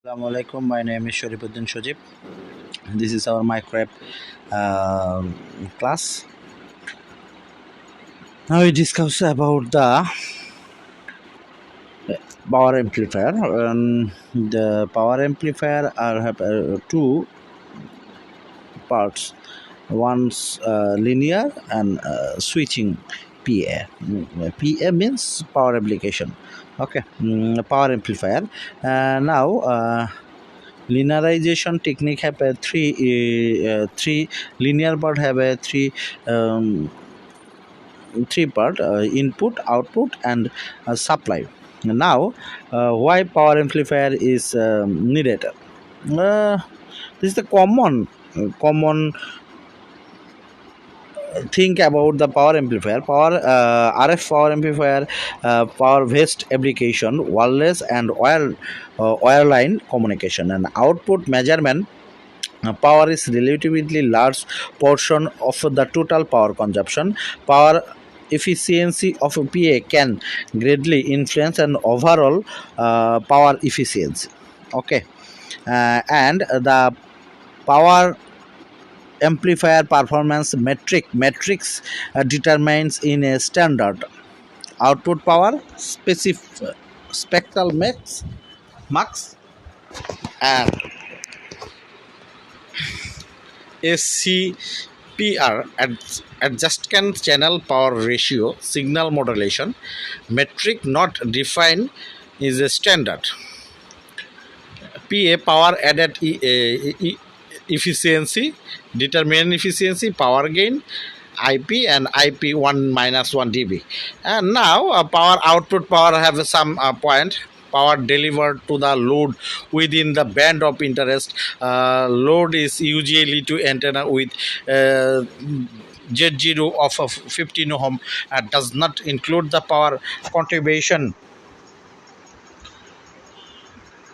Assalamualaikum. My name is Sharifuddin Shojib. This is our microwave class. Now we discuss about the power amplifier. The power amplifier have two parts. One's linear and switching PA. PA means power application. Okay, power amplifier. Now. Linearization technique have a three linear part have a three part input, output, and supply. Now, why power amplifier is needed? This is the common think about the power amplifier. RF power amplifier, power based application, wireless and wireline communication, and output measurement. Power is relatively large portion of the total power consumption. Power efficiency of a PA can greatly influence an overall power efficiency. Okay, and the power amplifier performance matrix determines in a standard output power specific spectral max and SCPR adjustment channel power ratio signal modulation metric not defined is a standard. PA power added efficiency determine efficiency power gain IP and IP 1 minus 1 dB. And now power output power have some point power delivered to the load within the band of interest. Load is usually to antenna with Z0 of 15 ohm does not include the power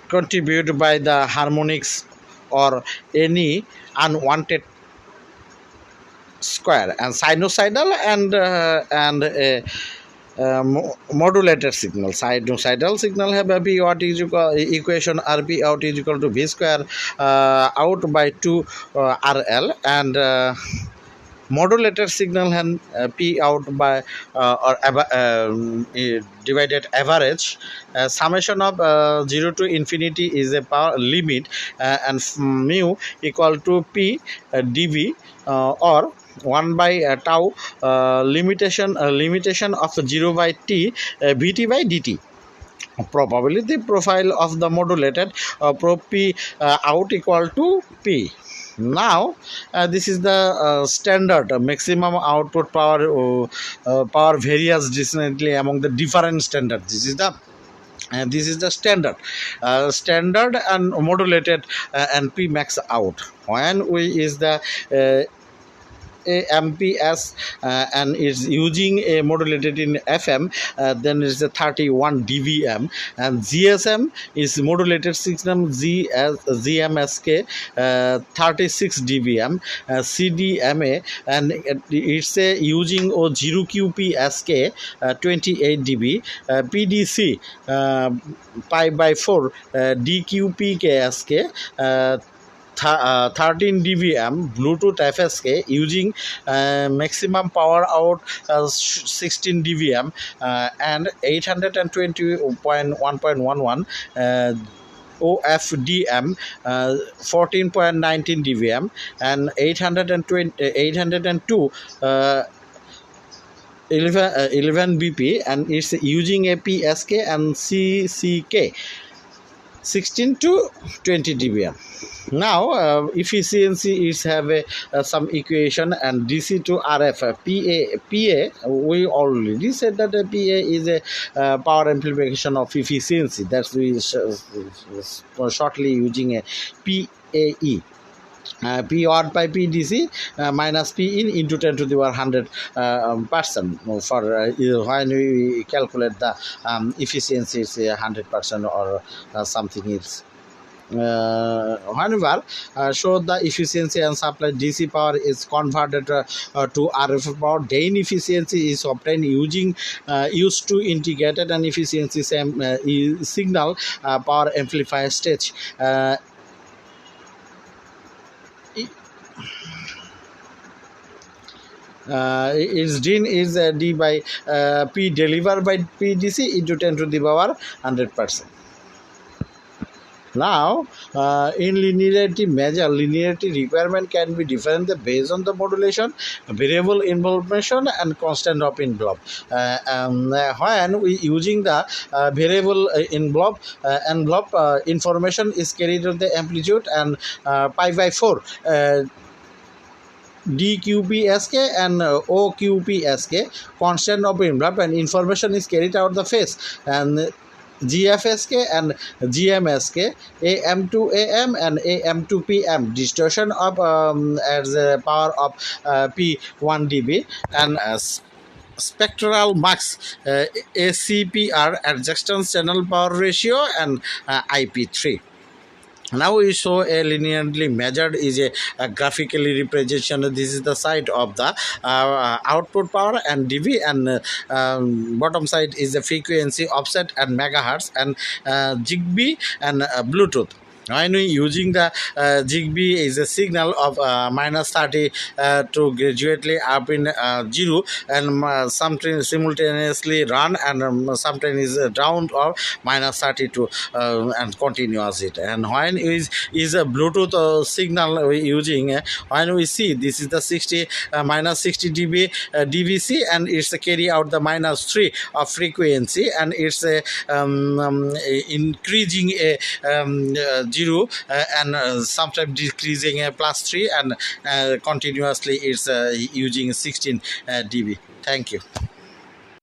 contributed by the harmonics or any unwanted square and sinusoidal and modulated signal. Sinusoidal signal have a B out is equal equation RB out is equal to V square out by 2 RL and modulated signal and P out by divided average summation of 0 to infinity is a power limit and mu equal to P dV or 1 by tau limitation of 0 by t Vt by dt. Probability profile of the modulated pro P out equal to P. Now this is the standard maximum output power power varies differently among the different standards. This is the standard and modulated and P max out when we is the AMPS and is using a modulated in FM, then it's a 31 dBm, and GSM is modulated system GMSK 36 dBm, CDMA and it's a using 0QPSK 28 dB, PDC pi by 4 DQPKSK 13 dBm Bluetooth FSK using maximum power out 16 dBm and 820.1.11 OFDM 14.19 dBm and 802 11 BP and it's using a PSK and CCK 16 to 20 dBm. Now efficiency is have some equation and DC to RF PA we already said that PA is a power amplification of efficiency. That's we shortly using a PAE. P odd by PDC minus P in into 10 to the power 100 percent for when we calculate the efficiency is 100% or something is Whenever show the efficiency and supply DC power is converted to RF power, gain efficiency is obtained used to integrated and efficiency signal power amplifier stage. Its gain is D by P delivered by PDC into 10 to the power 100%. Now, in linearity measure, linearity requirement can be different based on the modulation, variable involvement, and constant of envelope. When we using the variable envelope, information is carried on the amplitude and pi by 4. DQPSK and OQPSK constant of envelope, and information is carried out the phase, and GFSK and GMSK, AM to AM and AM to PM, distortion of as a power of P1 dB, and spectral max, ACPR, adjustance channel power ratio, and IP3. Now we show a linearly measured is a graphically representation. This is the side of the output power and dB, and bottom side is the frequency, offset, and megahertz, and Zigbee and Bluetooth. When we using the Zigbee is a signal of -30 to gradually up in 0, and sometimes simultaneously run, and sometimes is down or -30 to and continuous it. And when is a Bluetooth signal we using, when we see this is the 60 -60 dB DVC, and it's carry out the -3 of frequency, and it's increasing a 0 and sometimes decreasing a +3, and continuously it's using 16 dB. Thank you.